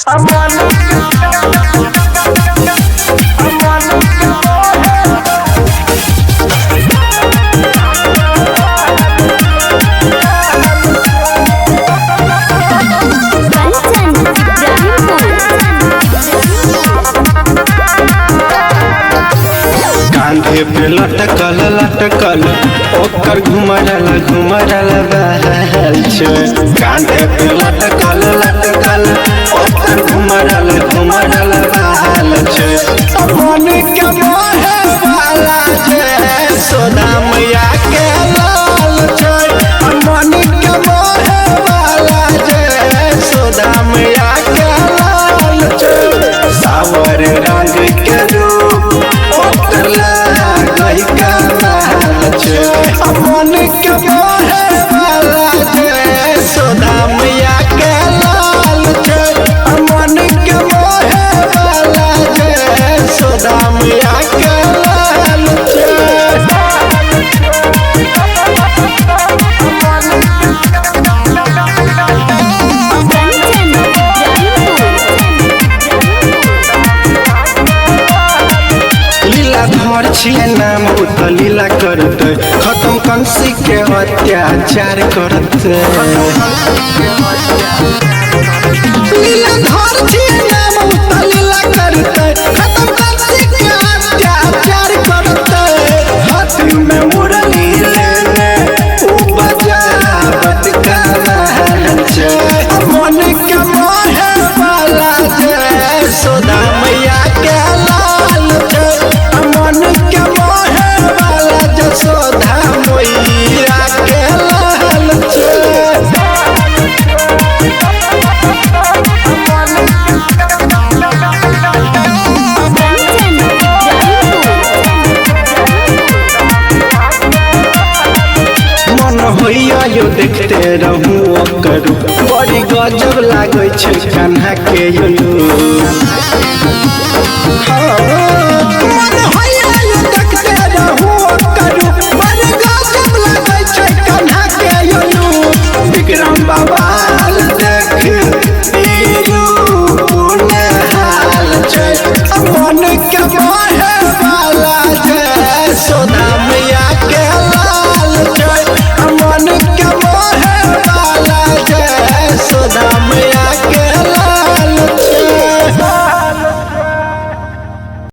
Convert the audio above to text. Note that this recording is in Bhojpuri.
कांधे पे लटकल लटकल ओकर घुमरल घुमरल बहल छे। कांधे पे लटकल लटकल ओकर घुमरल घुमरल बहल छे। मन के मोहे वाला छे सोना मैया के लाल छे। मन के मोहे वाला छे सोना मैया के लाल छे। सावर रंग के रूप ओकर मन के मोहे वाला छे सोना मैया के लाल छे। मन के मोहे वाला छे सोना मैया के लाल छे। लीलाधर छिए नाम उत लीला करते खत्म कंसी के अत्याचार करते। लीलाधर छिए नाम उत लीला करते खत्म कंसी के अत्याचार करते। हाथ में मुरली लेने उ बजावत का महल छे। मन के मोहे वाला छे सोना मैया के लाल छे। मन के मोहे वाला जसोधा मैया के लाल छे। मन होइया यो देखते रहूं ओकर बड़ी गजब लागे छे कान्हा के यो।